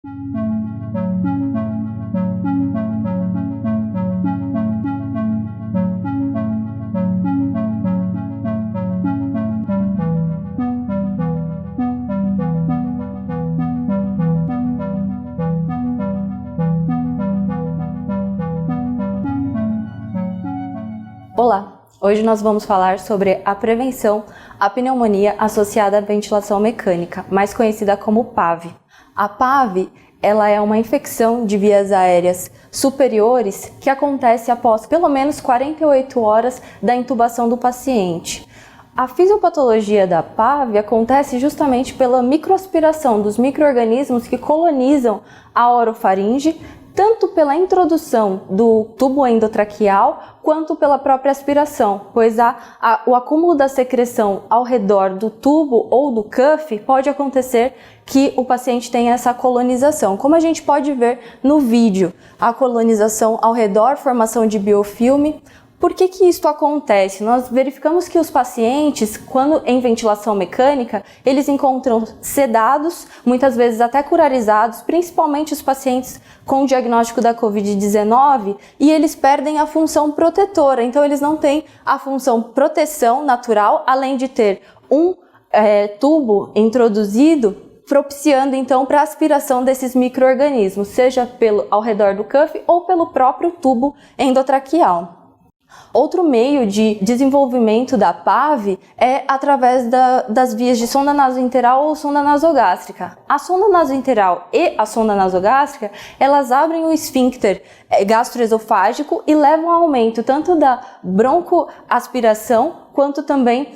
Olá! Hoje nós vamos falar sobre a prevenção à pneumonia associada à ventilação mecânica, mais conhecida como PAV. A PAV, ela é uma infecção de vias aéreas superiores que acontece após pelo menos 48 horas da intubação do paciente. A fisiopatologia da PAV acontece justamente pela microaspiração dos micro-organismos que colonizam a orofaringe, tanto pela introdução do tubo endotraqueal quanto pela própria aspiração, pois o acúmulo da secreção ao redor do tubo ou do cuff pode acontecer que o paciente tenha essa colonização. Como a gente pode ver no vídeo, a colonização ao redor, formação de biofilme. Por que isso acontece? Nós verificamos que os pacientes, quando em ventilação mecânica, eles encontram sedados, muitas vezes até curarizados, principalmente os pacientes com diagnóstico da Covid-19, e eles perdem a função protetora, então eles não têm a função proteção natural, além de ter um tubo introduzido, propiciando então para a aspiração desses micro-organismos, seja ao redor do cuff ou pelo próprio tubo endotraqueal. Outro meio de desenvolvimento da PAV é através das vias de sonda nasointeral ou sonda nasogástrica. A sonda nasointeral e a sonda nasogástrica, elas abrem o esfíncter gastroesofágico e levam ao aumento tanto da broncoaspiração, quanto também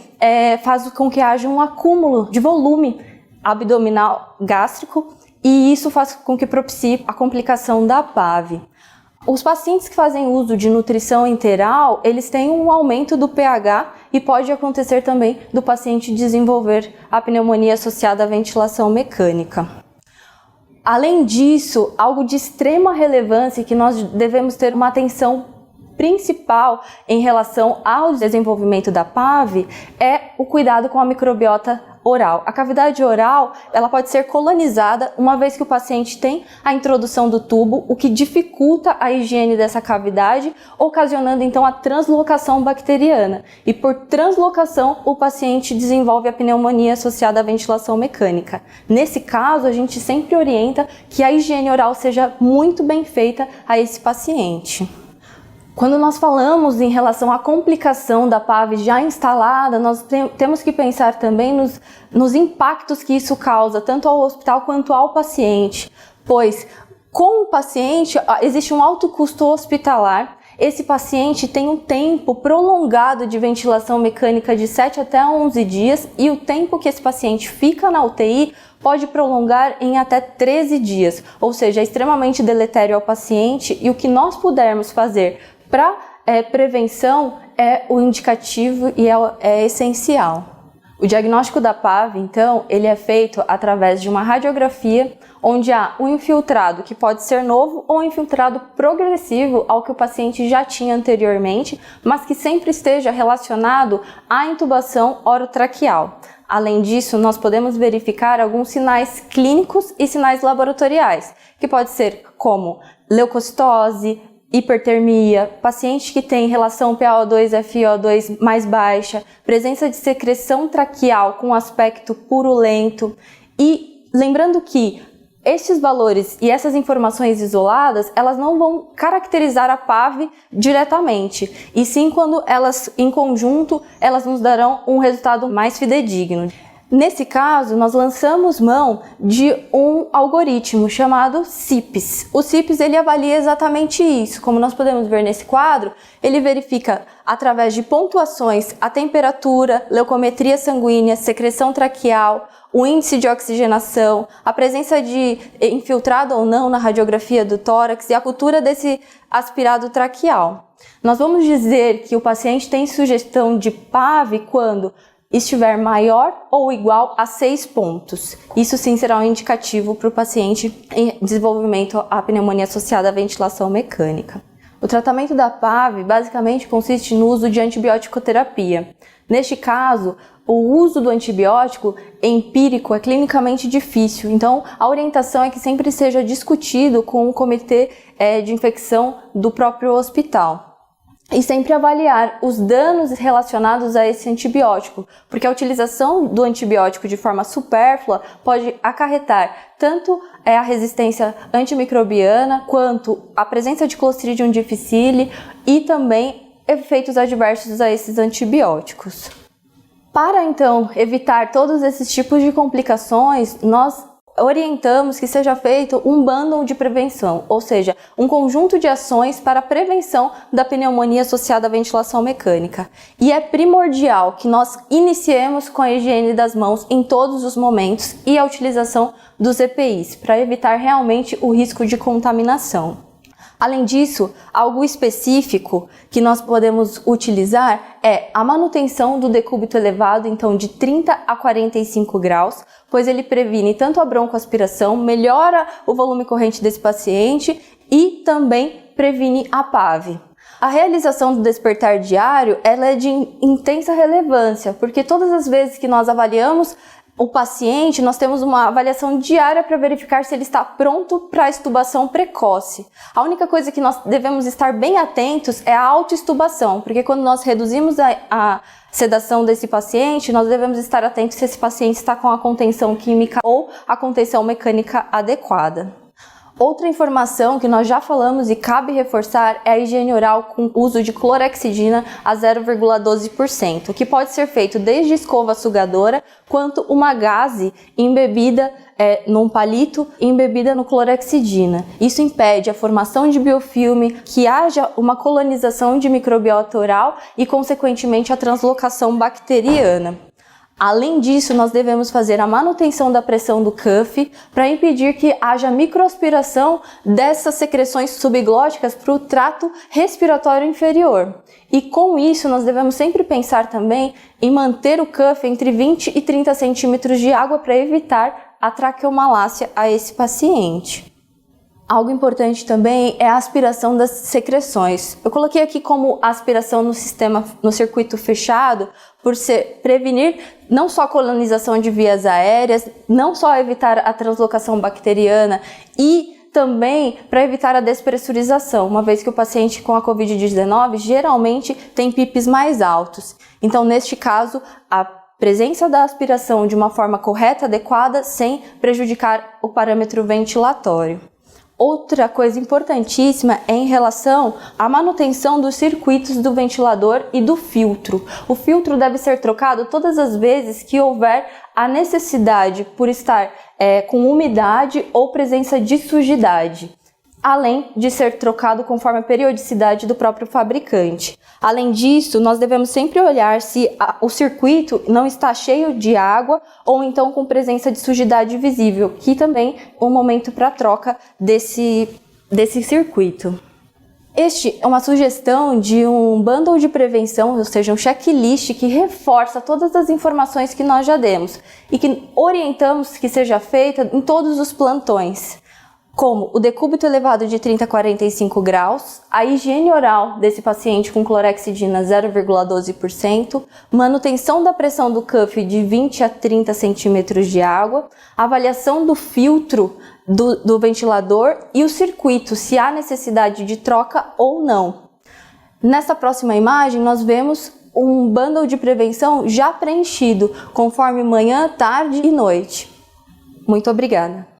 faz com que haja um acúmulo de volume abdominal gástrico, e isso faz com que propicie a complicação da PAV. Os pacientes que fazem uso de nutrição enteral, eles têm um aumento do pH e pode acontecer também do paciente desenvolver a pneumonia associada à ventilação mecânica. Além disso, algo de extrema relevância que nós devemos ter uma atenção principal em relação ao desenvolvimento da PAV é o cuidado com a microbiota oral. A cavidade oral, ela pode ser colonizada uma vez que o paciente tem a introdução do tubo, o que dificulta a higiene dessa cavidade, ocasionando então a translocação bacteriana. E por translocação, o paciente desenvolve a pneumonia associada à ventilação mecânica. Nesse caso, a gente sempre orienta que a higiene oral seja muito bem feita a esse paciente. Quando nós falamos em relação à complicação da PAV já instalada, nós temos que pensar também nos impactos que isso causa, tanto ao hospital quanto ao paciente, pois com o paciente existe um alto custo hospitalar. Esse paciente tem um tempo prolongado de ventilação mecânica de 7 até 11 dias e o tempo que esse paciente fica na UTI pode prolongar em até 13 dias, ou seja, é extremamente deletério ao paciente, e o que nós pudermos fazer para prevenção é o indicativo e é essencial. O diagnóstico da PAV, então, ele é feito através de uma radiografia, onde há um infiltrado que pode ser novo ou um infiltrado progressivo ao que o paciente já tinha anteriormente, mas que sempre esteja relacionado à intubação orotraqueal. Além disso, nós podemos verificar alguns sinais clínicos e sinais laboratoriais, que pode ser como leucocitose, hipertermia, paciente que tem relação PaO2-FiO2 mais baixa, presença de secreção traqueal com aspecto purulento. E lembrando que estes valores e essas informações isoladas, elas não vão caracterizar a PAV diretamente, e sim quando elas, em conjunto, elas nos darão um resultado mais fidedigno. Nesse caso, nós lançamos mão de um algoritmo chamado CIPS. O CIPS, ele avalia exatamente isso. Como nós podemos ver nesse quadro, ele verifica através de pontuações a temperatura, leucometria sanguínea, secreção traqueal, o índice de oxigenação, a presença de infiltrado ou não na radiografia do tórax e a cultura desse aspirado traqueal. Nós vamos dizer que o paciente tem sugestão de PAV quando estiver maior ou igual a 6 pontos. Isso sim será um indicativo para o paciente em desenvolvimento à pneumonia associada à ventilação mecânica. O tratamento da PAV basicamente consiste no uso de antibiótico-terapia. Neste caso, o uso do antibiótico empírico é clinicamente difícil, então a orientação é que sempre seja discutido com o comitê de infecção do próprio hospital. E sempre avaliar os danos relacionados a esse antibiótico, porque a utilização do antibiótico de forma supérflua pode acarretar tanto a resistência antimicrobiana, quanto a presença de Clostridium difficile e também efeitos adversos a esses antibióticos. Para então evitar todos esses tipos de complicações, nós orientamos que seja feito um bundle de prevenção, ou seja, um conjunto de ações para a prevenção da pneumonia associada à ventilação mecânica. E é primordial que nós iniciemos com a higiene das mãos em todos os momentos e a utilização dos EPIs, para evitar realmente o risco de contaminação. Além disso, algo específico que nós podemos utilizar é a manutenção do decúbito elevado, então de 30 a 45 graus, pois ele previne tanto a broncoaspiração, melhora o volume corrente desse paciente e também previne a PAV. A realização do despertar diário ela é de intensa relevância, porque todas as vezes que nós avaliamos o paciente, nós temos uma avaliação diária para verificar se ele está pronto para a extubação precoce. A única coisa que nós devemos estar bem atentos é a autoextubação, porque quando nós reduzimos a sedação desse paciente, nós devemos estar atentos se esse paciente está com a contenção química ou a contenção mecânica adequada. Outra informação que nós já falamos e cabe reforçar é a higiene oral com uso de clorexidina a 0,12%, que pode ser feito desde escova sugadora quanto uma gaze embebida num palito embebida no clorexidina. Isso impede a formação de biofilme, que haja uma colonização de microbiota oral e, consequentemente, a translocação bacteriana. Além disso, nós devemos fazer a manutenção da pressão do cuff para impedir que haja microaspiração dessas secreções subglóticas para o trato respiratório inferior. E com isso, nós devemos sempre pensar também em manter o cuff entre 20 e 30 centímetros de água para evitar a traqueomalácia a esse paciente. Algo importante também é a aspiração das secreções. Eu coloquei aqui como aspiração no circuito fechado, por prevenir não só a colonização de vias aéreas, não só evitar a translocação bacteriana e também para evitar a despressurização, uma vez que o paciente com a Covid-19 geralmente tem PIPs mais altos. Então, neste caso, a presença da aspiração de uma forma correta, adequada, sem prejudicar o parâmetro ventilatório. Outra coisa importantíssima é em relação à manutenção dos circuitos do ventilador e do filtro. O filtro deve ser trocado todas as vezes que houver a necessidade por estar com umidade ou presença de sujidade, além de ser trocado conforme a periodicidade do próprio fabricante. Além disso, nós devemos sempre olhar se o circuito não está cheio de água ou então com presença de sujidade visível, que também é um momento para a troca desse circuito. Este é uma sugestão de um bundle de prevenção, ou seja, um checklist que reforça todas as informações que nós já demos e que orientamos que seja feita em todos os plantões, como o decúbito elevado de 30 a 45 graus, a higiene oral desse paciente com clorexidina 0,12%, manutenção da pressão do cuff de 20 a 30 centímetros de água, avaliação do filtro do ventilador e o circuito, se há necessidade de troca ou não. Nessa próxima imagem, nós vemos um bundle de prevenção já preenchido, conforme manhã, tarde e noite. Muito obrigada!